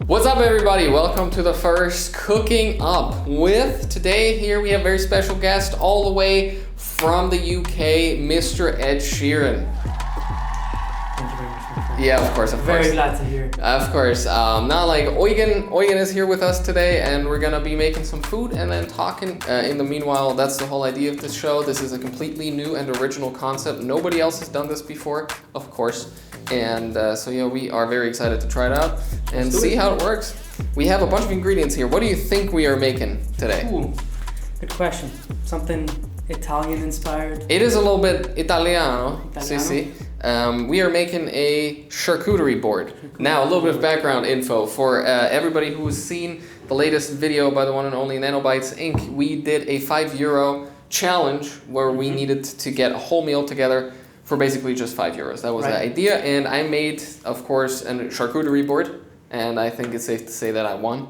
What's up, everybody? Welcome to the first Cooking Up with. Today here we have a very special guest all the way from the UK, Mr. Ed Sheeran. Thank you very much, my friend. Yeah, of course. Very glad to hear. Of course. Now, like Eugen is here with us today, and we're gonna be making some food and then talking. In the meanwhile, that's the whole idea of this show. This is a completely new and original concept. Nobody else has done this before, of course. And so yeah, we are very excited to try it out and see how it works. We have a bunch of ingredients here. What do you think we are making today? Ooh, good question. Something Italian inspired? It is a little bit Italiano. Si, si. We are making a charcuterie board. Now, a little bit of background info for everybody who has seen the latest video by the one and only Nanobites Inc. We did a €5 challenge where we needed to get a whole meal together for basically just €5. That was the idea, and I made, of course, a charcuterie board, and I think it's safe to say that I won.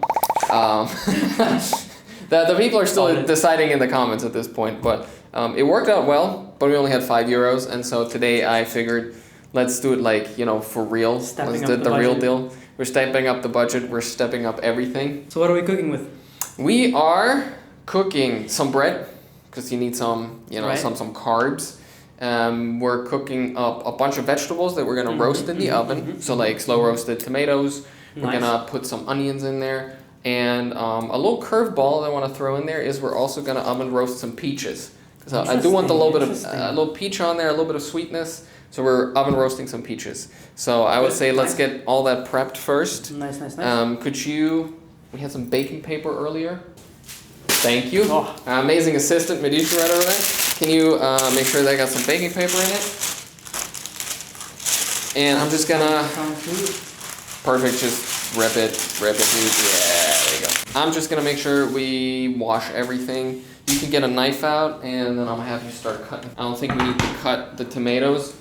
The people are still deciding in the comments at this point, but it worked out well, but we only had €5, and so today I figured, let's do it like, for real. Let's do the real deal. We're stepping up the budget, we're stepping up everything. So what are we cooking with? We are cooking some bread, because you need some, some carbs. We're cooking up a bunch of vegetables that we're gonna roast in the oven. So like slow roasted tomatoes. We're gonna put some onions in there. And a little curveball that I want to throw in there is we're also gonna oven roast some peaches. Because I do want a little bit of a little peach on there, a little bit of sweetness. So we're oven roasting some peaches. So I would say let's get all that prepped first. Nice. We had some baking paper earlier. Thank you. Amazing assistant, Medisha, right over there. Can you make sure that I got some baking paper in it? And I'm just gonna... Perfect, just rip it, dude. Yeah, there you go. I'm just gonna make sure we wash everything. You can get a knife out, and then I'm gonna have you start cutting. I don't think we need to cut the tomatoes.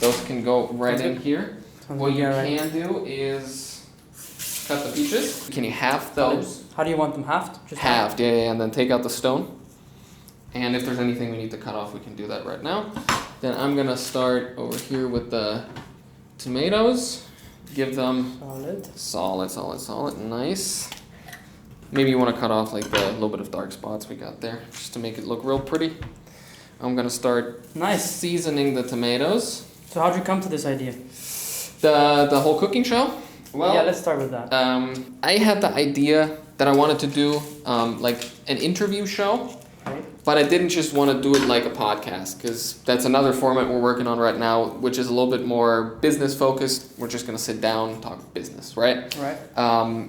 Those can go right in here. What you can do is cut the peaches. Can you half those? How do you want them halved? Just halved, yeah, and then take out the stone. And if there's anything we need to cut off, we can do that right now. Then I'm gonna start over here with the tomatoes. Give them solid, nice. Maybe you want to cut off like the little bit of dark spots we got there, just to make it look real pretty. I'm gonna start seasoning the tomatoes. So how'd you come to this idea? The whole cooking show? Well, yeah, let's start with that. I had the idea that I wanted to do like an interview show. But I didn't just want to do it like a podcast, because that's another format we're working on right now, which is a little bit more business focused. We're just going to sit down and talk business, right? Right.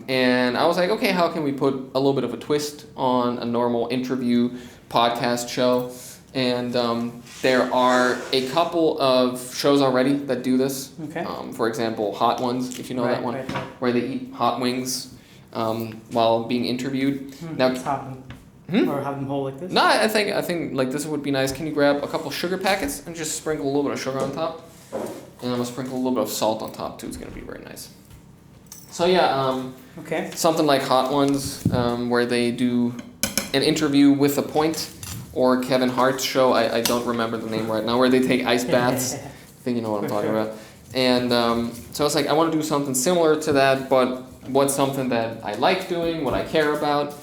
And I was like, okay, how can we put a little bit of a twist on a normal interview podcast show? And there are a couple of shows already that do this. Okay. For example, Hot Ones, if you know that one, where they eat hot wings while being interviewed. Now, or have them whole like this? No, I think like this would be nice. Can you grab a couple sugar packets and just sprinkle a little bit of sugar on top? And I'm gonna sprinkle a little bit of salt on top too. It's gonna be very nice. So yeah, something like Hot Ones, where they do an interview with a point, or Kevin Hart's show. I don't remember the name right now, where they take ice baths. I think you know what I'm talking about. And so I was like, I want to do something similar to that, but what's something that I like doing, what I care about.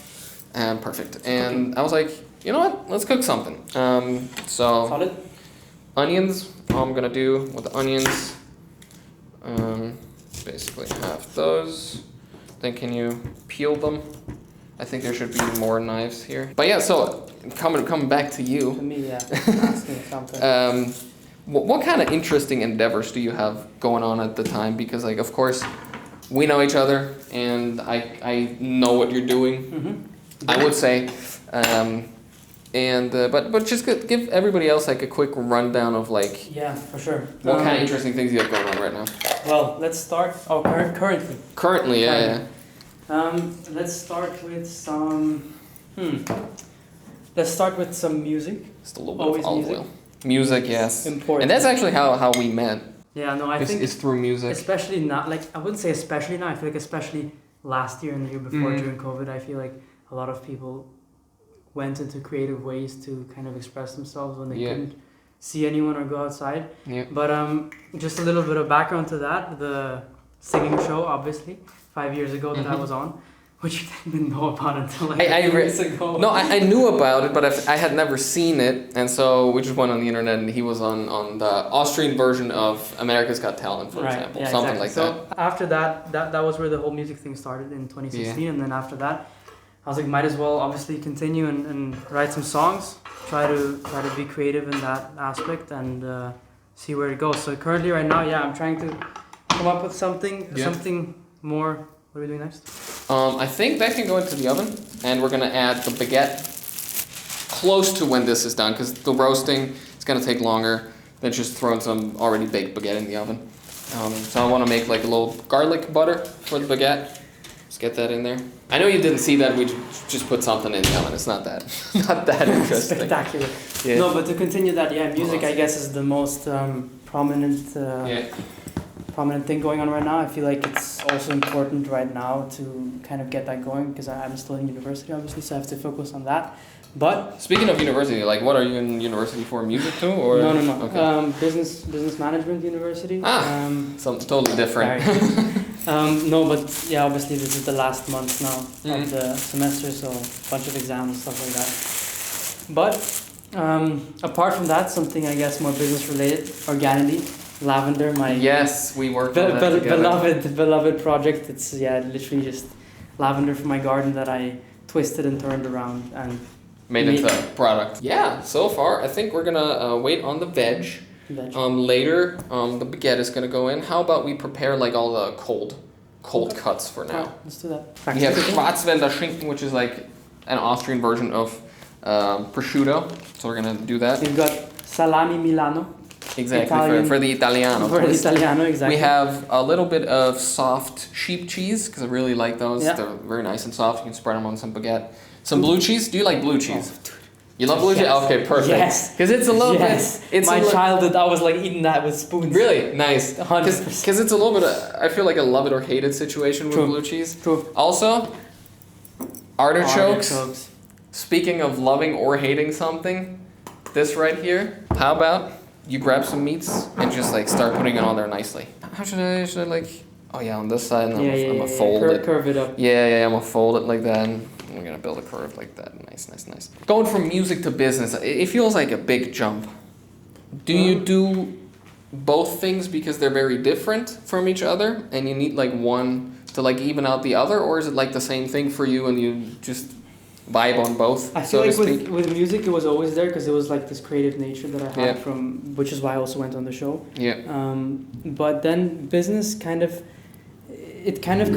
And perfect. And I was like, you know what? Let's cook something. So onions. All I'm gonna do with the onions, basically half those. Then can you peel them? I think there should be more knives here. But yeah, so coming back to you. To me, yeah. Asking something. What kind of interesting endeavors do you have going on at the time? Because like, of course, we know each other, and I know what you're doing. I would say, but just give everybody else like a quick rundown of like for sure. What kind of interesting things you have going on right now? Well, let's start. Currently. Currently, yeah. Let's start with some. Let's start with some music. Just a little bit of olive oil. Music, yes. Important. And that's actually how we met. Yeah, no, I think it's through music. Especially not like I wouldn't say especially now. I feel like especially last year and the year before during COVID, I feel like a lot of people went into creative ways to kind of express themselves when they couldn't see anyone or go outside. Yeah. But just a little bit of background to that. The singing show, obviously, 5 years ago that I was on, which you didn't know about until like years ago. No, I knew about it, but I had never seen it, and so we just went on the internet, and he was on the Austrian version of America's Got Talent, for example, yeah, something exactly. like that. So after that was where the whole music thing started in 2016, and then after that, I was like, might as well obviously continue and write some songs, try to be creative in that aspect, and see where it goes. So currently, right now, I'm trying to come up with something more. What are we doing next? I think that can go into the oven, and we're gonna add the baguette close to when this is done, because the roasting is gonna take longer than just throwing some already baked baguette in the oven. So I want to make like a little garlic butter for the baguette. Let's get that in there. I know you didn't see that. We just put something in the oven. It's not that interesting. Spectacular. Yeah. No, but to continue that, music I guess is the most prominent. Prominent thing going on right now. I feel like it's also important right now to kind of get that going because I'm still in university, obviously, so I have to focus on that. But speaking of university, like what are you in university for? Music too, or no? Okay. Business management university. Something totally different. No, but obviously this is the last month now of the semester, so a bunch of exams and stuff like that. But apart from that, something I guess more business related, Organity. Lavender, we worked on that together. beloved project. It's literally just lavender from my garden that I twisted and turned around and made into a product. Yeah, so far I think we're gonna wait on the veg. Later, the baguette is gonna go in. How about we prepare like all the cold cuts for now? Let's do that. We have Schwarzwälder Schinken, which is like an Austrian version of prosciutto. So we're gonna do that. We've got salami Milano. Exactly, for the Italiano. For the Italiano, exactly. We have a little bit of soft sheep cheese, because I really like those. Yeah. They're very nice and soft. You can spread them on some baguette. Some blue cheese. Do you like blue cheese? Oh, you love blue cheese? Okay, perfect. Yes. Because it's a little bit... It's my childhood, I was like eating that with spoons. Really? Nice. 100%. Because it's a little bit I feel like a love it or hate it situation with blue cheese. True. Also, artichokes. Speaking of loving or hating something, this right here. How about... you grab some meats and just like start putting it on there nicely. How should I like? Oh yeah, on this side, and I'm gonna fold it. Curve it up. Yeah, I'm gonna fold it like that. And I'm gonna build a curve like that. Nice. Going from music to business, it feels like a big jump. Do you do both things because they're very different from each other, and you need like one to like even out the other, or is it like the same thing for you and you just vibe on both? I feel like with music it was always there because it was like this creative nature that I had from, which is why I also went on the show. Yeah. But then business kind of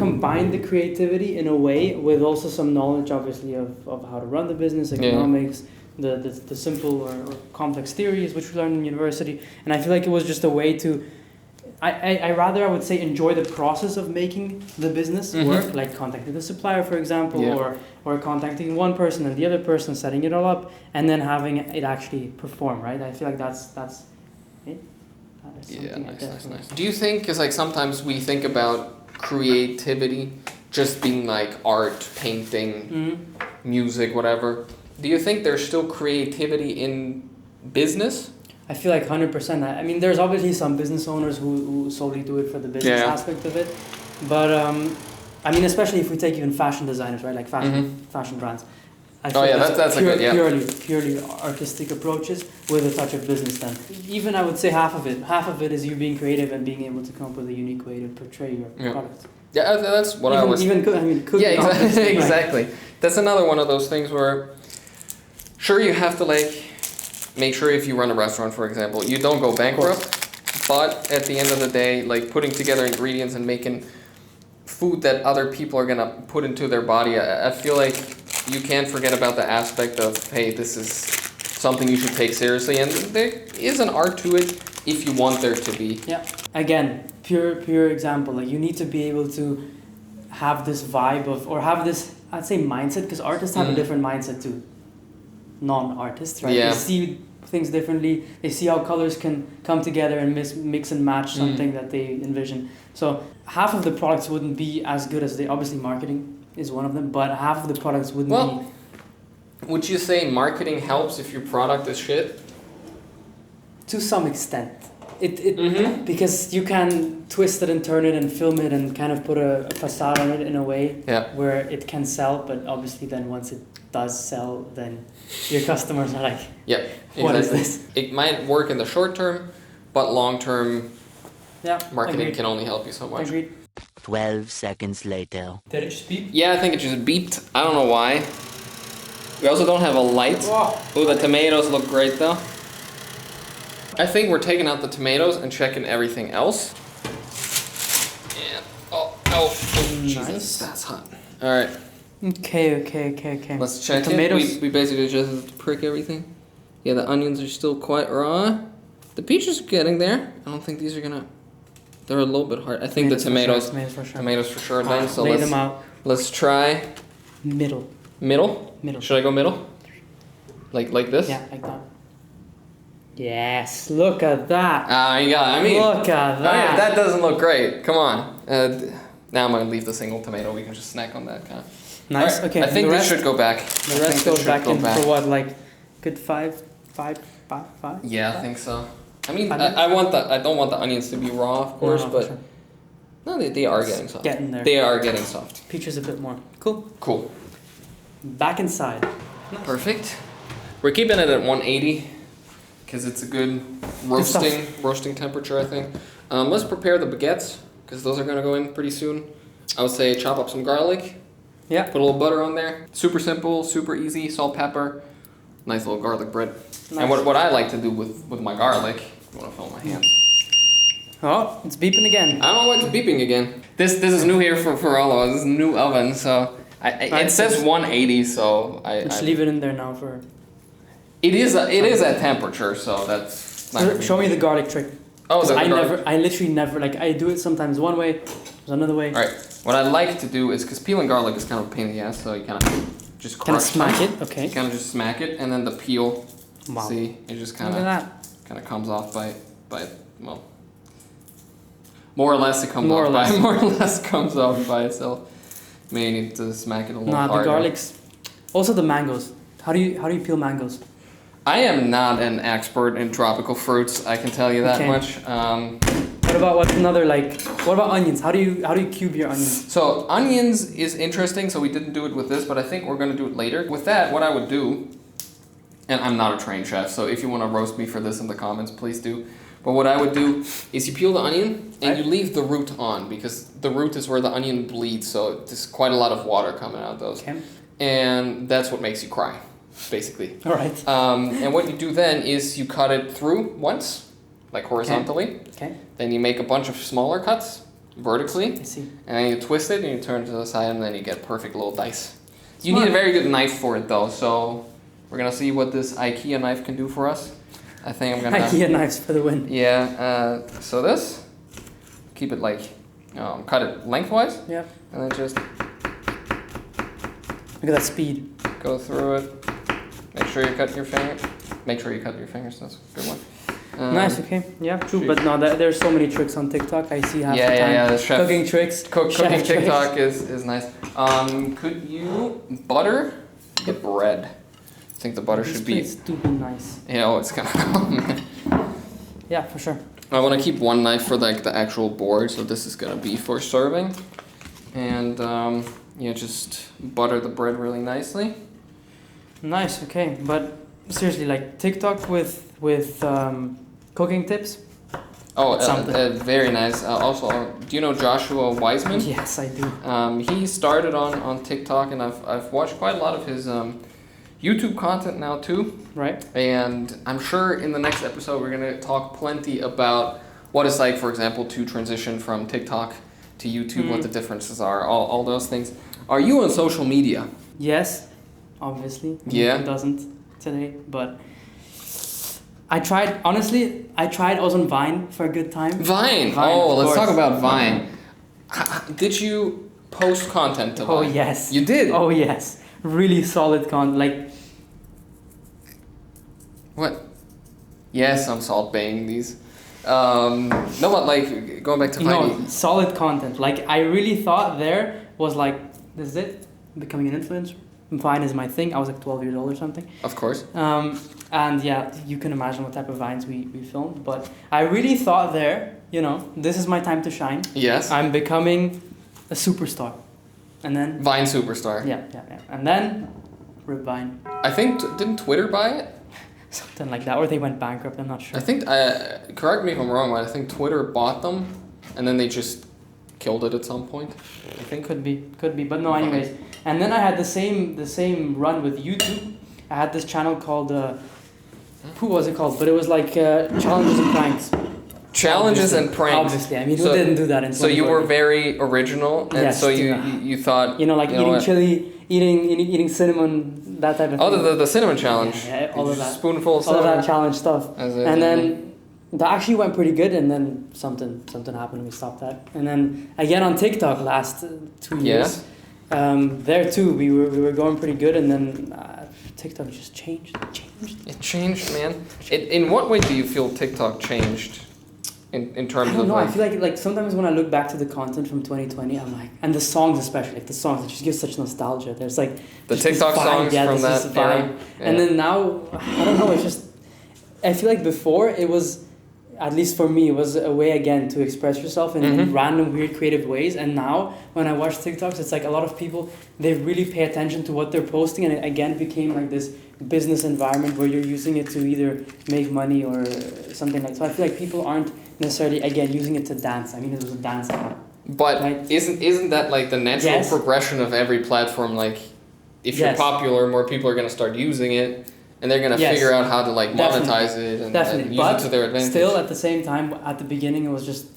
combined the creativity in a way with also some knowledge, obviously, of how to run the business, economics, the simple or complex theories which we learned in university, and I feel like it was just a way to. I would say enjoy the process of making the business work, like contacting the supplier, for example, or contacting one person and the other person, setting it all up, and then having it actually perform, right? I feel like that's it. Nice. Do you think, because like sometimes we think about creativity just being like art, painting, music, whatever. Do you think there's still creativity in business? I feel like 100%. I mean, there's obviously some business owners who solely do it for the business aspect of it. But, I mean, especially if we take even fashion designers, right? Like fashion brands. I feel that's purely artistic approaches with a touch of business then. Even I would say half of it is you being creative and being able to come up with a unique way to portray your product. Yeah, that's what exactly. That's another one of those things where, sure, you have to like, make sure if you run a restaurant, for example, you don't go bankrupt, but at the end of the day, like putting together ingredients and making food that other people are going to put into their body, I feel like you can't forget about the aspect of, hey, this is something you should take seriously, and there is an art to it if you want there to be. Yeah. Again, pure example, like you need to be able to have this vibe of, or have this, I'd say mindset, because artists have a different mindset too. Non-artists, right? Yeah. They see things differently. They see how colors can come together and mix and match something that they envision. So half of the products wouldn't be as good as they, obviously marketing is one of them, but half of the products wouldn't be. Would you say marketing helps if your product is shit? To some extent. because you can twist it and turn it and film it and kind of put a facade on it in a way where it can sell, but obviously then once it does sell, then your customers are like, what is this? It might work in the short term, but long term marketing can only help you so much. Agreed. 12 seconds later. Did it just beep? Yeah, I think it just beeped. I don't know why. We also don't have a light. Oh, the tomatoes look great though. I think we're taking out the tomatoes and checking everything else. And Jesus, that's hot. All right. Okay. Let's check the tomatoes. We basically just prick everything. Yeah, the onions are still quite raw. The peaches are getting there. I don't think these are gonna. They're a little bit hard. I think the tomatoes. Tomatoes for sure. Then so lay them out. Let's try. Middle. Should I go middle? Like this? Yeah, like that. Yes, look at that. You got it. I mean, look at that. That doesn't look great. Come on. Now I'm gonna leave the single tomato. We can just snack on that kind of. Nice. Right. Okay. I think this should go back. The rest goes back in for what, like, good five? Yeah, I think so. I mean, I don't want the onions to be raw, of course, but sure. no, they are getting soft. Getting there. They are getting soft. Peaches a bit more. Cool. Back inside. Nice. Perfect. We're keeping it at 180 because it's a good roasting temperature, I think. Let's prepare the baguettes because those are gonna go in pretty soon. I would say chop up some garlic. Yeah. Put a little butter on there. Super simple, super easy. Salt, pepper. Nice little garlic bread. Nice. And what I like to do with my garlic, I want to film my hands. Oh, it's beeping again. I don't know why it's beeping again. This is new here for all of us. This is a new oven, so it says 180, so Just leave it in there now for. It is at temperature, so that's. Not Show me the garlic trick. Oh, I literally never like I do it sometimes one way, sometimes another way. All right. What I like to do is because peeling garlic is kind of a pain in the ass, so you kind of just kind of smack it. Okay. You kind of just smack it, and then the peel. Wow. See, it just kind of comes off by well, more or less it comes off by more or less comes off by itself. May need to smack it a little harder. The garlics, also the mangoes. How do you peel mangoes? I am not an expert in tropical fruits. I can tell you that much. What about onions? How do you cube your onions? So onions is interesting. So we didn't do it with this, but I think we're gonna do it later. With that, what I would do. And I'm not a trained chef, so if you want to roast me for this in the comments, please do. But what I would do is you peel the onion and you leave the root on because the root is where the onion bleeds, so there's quite a lot of water coming out of those. Okay. And that's what makes you cry, basically. All right. And what you do then is you cut it through once, like horizontally. Okay. Then you make a bunch of smaller cuts vertically. I see. And then you twist it and you turn it to the side and then you get perfect little dice. You need a very good knife for it though, so... We're gonna see what this IKEA knife can do for us. I think I'm gonna... IKEA knives for the win. Yeah, so this, keep it like, cut it lengthwise. Yeah. And then just... Look at that speed. Go through it. Make sure you cut your finger. Make sure you cut your fingers, that's a good one. Nice, okay. Yeah, true, but no, there's so many tricks on TikTok. I see half the time. Yeah, the chef, cooking tricks. Cooking TikTok is nice. Could you butter the bread? I think the butter should be stupid nice. Yeah, it's kind of yeah, for sure. I want to keep one knife for like the actual board, so this is gonna be for serving, and just butter the bread really nicely. Nice, okay, but seriously, like TikTok with cooking tips. Oh, very nice. Also, do you know Joshua Wiseman? Yes, I do. He started on TikTok, and I've watched quite a lot of his YouTube content now too. Right. And I'm sure in the next episode we're gonna talk plenty about what it's like, for example, to transition from TikTok to YouTube, what the differences are, all those things. Are you on social media? Yes, obviously. Yeah. Who doesn't today? But I tried also on Vine for a good time. Vine. Oh, let's talk about Vine. Did you post content to Vine? Oh yes. You did? Oh yes. Really solid content. Like. What? Yes, I'm salt baying these. No, but like going back to Vine. No, solid content. Like I really thought there was like, this is it, becoming an influencer. Vine is my thing. I was like 12 years old or something. Of course. And yeah, you can imagine what type of Vines we filmed. But I really thought there, this is my time to shine. Yes. I'm becoming a superstar. And then... Vine superstar. Yeah. And then, rip Vine. I think, didn't Twitter buy it? Something like that. Or they went bankrupt, I'm not sure. I think, correct me if I'm wrong, but I think Twitter bought them, and then they just killed it at some point. I think. Could be. But no, anyways. And then I had the same run with YouTube. I had this channel called... who was it called? But it was like challenges and pranks. Challenges and pranks. Obviously, I mean, who didn't do that in 2020? So you were very original, and yes, so you thought... eating chili, eating cinnamon, that type of thing. Oh, the cinnamon challenge. Yeah, all of that. Spoonful of cinnamon. All of that challenge stuff. And then that actually went pretty good, and then something happened, we stopped that. And then again on TikTok last 2 years. There too, we were going pretty good, and then TikTok just changed. It changed, man. In what way do you feel TikTok changed? In terms of... I don't know, I feel like sometimes when I look back to the content from 2020, I'm like, and the songs especially, like the songs, it just gives such nostalgia. There's like... The TikTok songs from that era. Yeah. And then now, I don't know, it's just... I feel like before it was, at least for me, it was a way again to express yourself in random, weird, creative ways. And now, when I watch TikToks, it's like a lot of people, they really pay attention to what they're posting. And it again became like this business environment where you're using it to either make money or something like that. So I feel like people aren't necessarily, again, using it to dance. I mean, it was a dance app. But right? Isn't that like the natural progression of every platform? Like, if you're popular, more people are going to start using it, and they're going to figure out how to like monetize it and use it to their advantage. Still, at the same time, at the beginning, it was just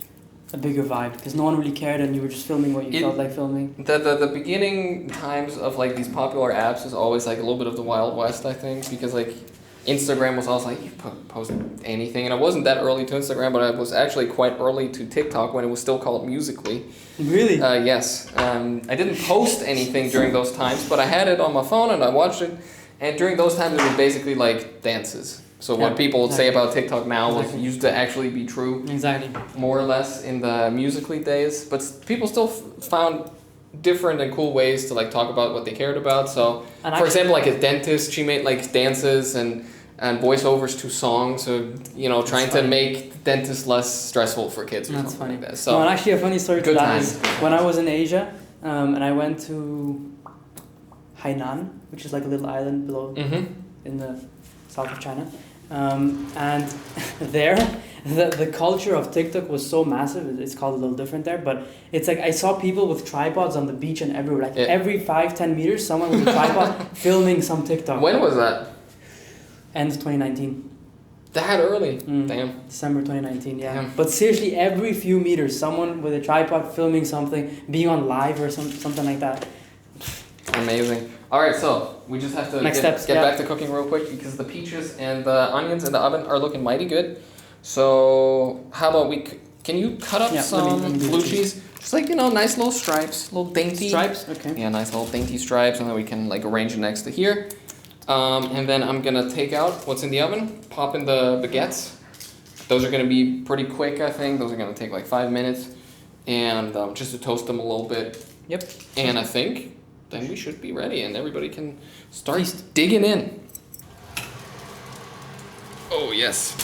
a bigger vibe because no one really cared, and you were just filming what you felt like filming. The beginning times of like these popular apps is always like a little bit of the Wild West, I think, because like Instagram was also like, you post anything, and I wasn't that early to Instagram, but I was actually quite early to TikTok when it was still called Musical.ly. Really? Yes. I didn't post anything during those times, but I had it on my phone and I watched it, and during those times it was basically like dances. So what people would say about TikTok now was used to actually be true. Exactly. More or less in the Musical.ly days, but people still found different and cool ways to like talk about what they cared about. So, for example, like a dentist, she made like dances and voiceovers to songs. So trying to make dentists less stressful for kids. Or That's something funny. Like that. So, no, and actually, a funny story to that times. is when I was in Asia, and I went to Hainan, which is like a little island below in the south of China, and there. The culture of TikTok was so massive. It's called a little different there, but it's like I saw people with tripods on the beach and everywhere. Like every 5-10 meters, someone with a tripod filming some TikTok. When was that? End of 2019. That early? Damn. December 2019, yeah. Damn. But seriously, every few meters, someone with a tripod filming something, being on live or something like that. Amazing. All right, so we just have to get back to cooking real quick because the peaches and the onions in the oven are looking mighty good. So how about can you cut up some blue cheese? Just like, nice little stripes, little dainty. Stripes, okay. Yeah, nice little dainty stripes, and then we can like arrange it next to here. And then I'm gonna take out what's in the oven, pop in the baguettes. Those are gonna be pretty quick, I think. Those are gonna take like 5 minutes. And just to toast them a little bit. Yep. And I think then we should be ready and everybody can start digging in. Oh, yes.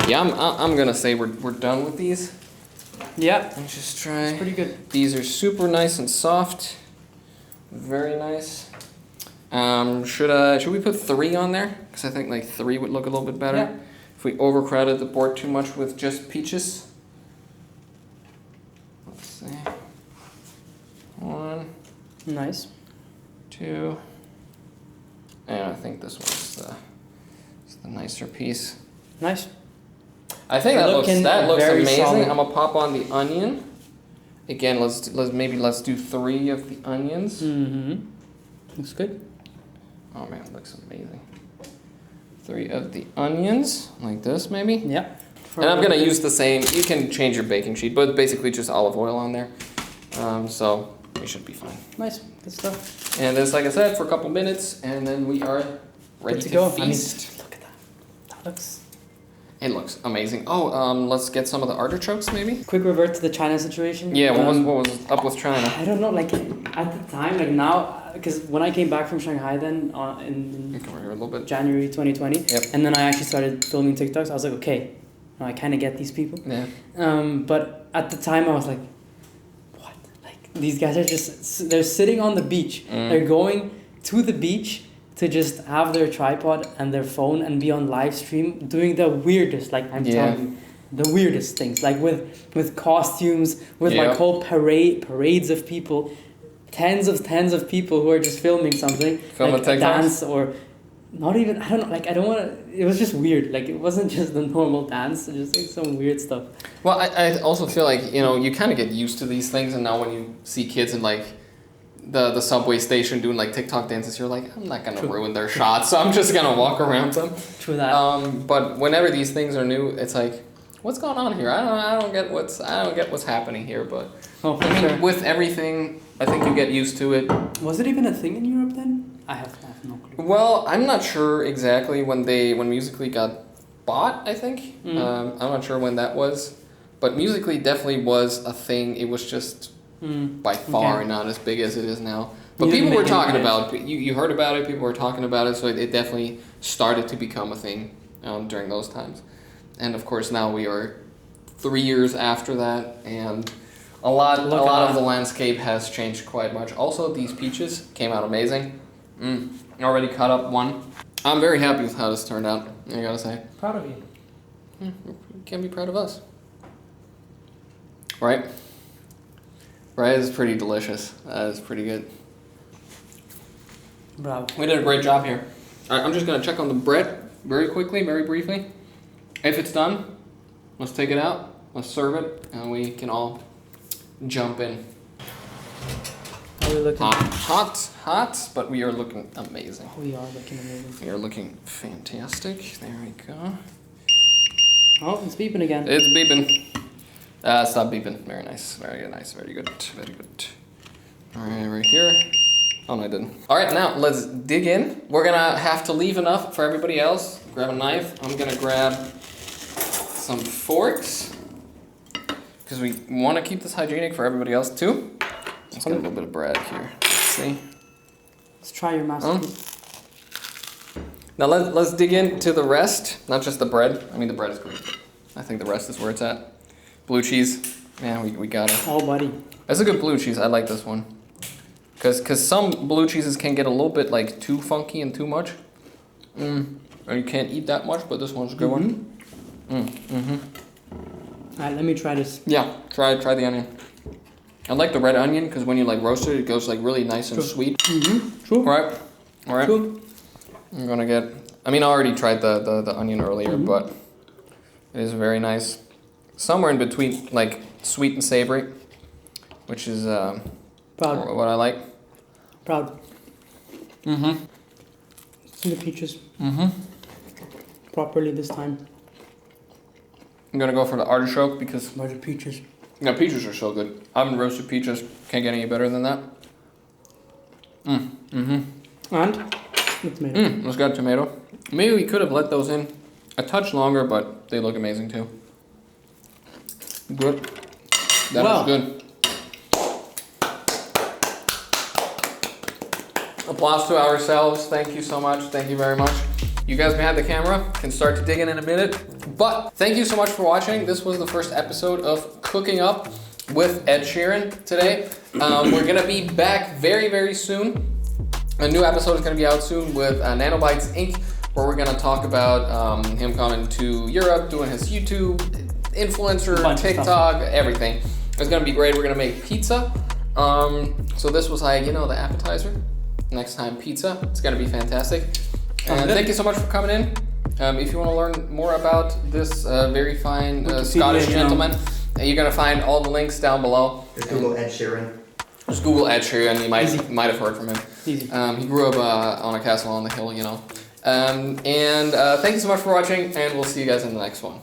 Yeah, I'm gonna say we're done with these. Yeah. Let's just try. It's pretty good. These are super nice and soft. Very nice. Should we put 3 on there? Because I think like 3 would look a little bit better. Yeah. If we overcrowded the board too much with just peaches. Let's see. 1. Nice. 2. And I think this one's the nicer piece. Nice. I think that looks amazing. Solid. I'm gonna pop on the onion. Again, let's do 3 of the onions. Looks good. Oh man, it looks amazing. 3 of the onions, like this maybe. Yeah. And I'm gonna use the same. You can change your baking sheet, but basically just olive oil on there. So we should be fine. Nice, good stuff. And this, like I said, for a couple minutes, and then we are ready to go. feast. I mean, look at that. That looks. It looks amazing. Oh, let's get some of the artichokes maybe. Quick revert to the China situation. Yeah, what was up with China? I don't know. Like at the time, like now, because when I came back from Shanghai, then in Come over here a little bit. January 2020, Yep. and then I actually started filming TikToks. I was like, okay, now I kind of get these people. Yeah. But at the time, I was like, what? Like these guys are they're sitting on the beach. They're going to the beach to just have their tripod and their phone and be on live stream doing the weirdest, like I'm telling you, the weirdest things, like with costumes, with like whole parades of people, tens of people who are just filming something, like a dance or not even, I don't know, like I don't want to, it was just weird, like it wasn't just the normal dance, it was just like some weird stuff. Well, I also feel like, you know, you kind of get used to these things, and now when you see kids in like the subway station doing like TikTok dances, you're like, I'm not gonna ruin their shots, so I'm just gonna walk around them. True that. But whenever these things are new, it's like, what's going on here? I don't get what's happening here. But I mean, with everything, I think you get used to it. Was it even a thing in Europe then? I have no clue. Well, I'm not sure exactly when Musical.ly got bought. I think I'm not sure when that was, but Musical.ly definitely was a thing. It was just. By far not as big as it is now. But people were talking about it. You heard about it, people were talking about it, so it definitely started to become a thing during those times. And of course now we are 3 years after that, and a lot of the landscape has changed quite much. Also, these peaches came out amazing. Already cut up one. I'm very happy with how this turned out, I gotta say. Proud of you. You can be proud of us. Right? Right, it's pretty delicious. That is pretty good. Bravo. We did a great job here. Alright, I'm just gonna check on the bread very quickly, very briefly. If it's done, let's take it out, let's serve it, and we can all jump in. How are we looking? Hot, but we are looking amazing. We are looking amazing. We are looking fantastic. There we go. Oh, it's beeping again. It's beeping. Stop beeping. Very nice. Very nice. Very good. Very good. Alright, right here. Oh, no, I didn't. Alright, now let's dig in. We're gonna have to leave enough for everybody else. Grab a knife. I'm gonna grab some forks, because we want to keep this hygienic for everybody else too. Let's get a little bit of bread here. Let's see. Let's try your masterpiece. Now let's dig into the rest. Not just the bread. I mean, the bread is great. I think the rest is where it's at. Blue cheese, man, we got it. Oh, buddy. That's a good blue cheese. I like this one. Cause some blue cheeses can get a little bit like too funky and too much. Or you can't eat that much, but this one's a good one. Alright, let me try this. Yeah, try the onion. I like the red onion because when you like roast it, it goes like really nice and sweet. True. All right. True. I'm gonna get. I mean, I already tried the onion earlier, but it is very nice. Somewhere in between, like sweet and savory, which is Proud. what I like. Proud. See the peaches. Properly this time. I'm gonna go for the artichoke because Where's the peaches? yeah, peaches are so good. Oven roasted peaches can't get any better than that. And the tomato. It's got tomato. Maybe we could have let those in a touch longer, but they look amazing too. Good. That was good. Applause to ourselves. Thank you so much. Thank you very much. You guys behind the camera can start to dig in a minute. But thank you so much for watching. This was the first episode of Cooking Up with Ed Sheeran today. We're going to be back very, very soon. A new episode is going to be out soon with Nanobites Inc., where we're going to talk about him coming to Europe, doing his YouTube, influencer, TikTok, everything. It's going to be great. We're going to make pizza. So this was like, the appetizer. Next time, pizza. It's going to be fantastic. And thank you so much for coming in. If you want to learn more about this very fine Scottish gentleman, you're going to find all the links down below. Just Google Ed Sheeran. Just Google Ed Sheeran. You might have heard from him. Easy. He grew up on a castle on the hill, And thank you so much for watching, and we'll see you guys in the next one.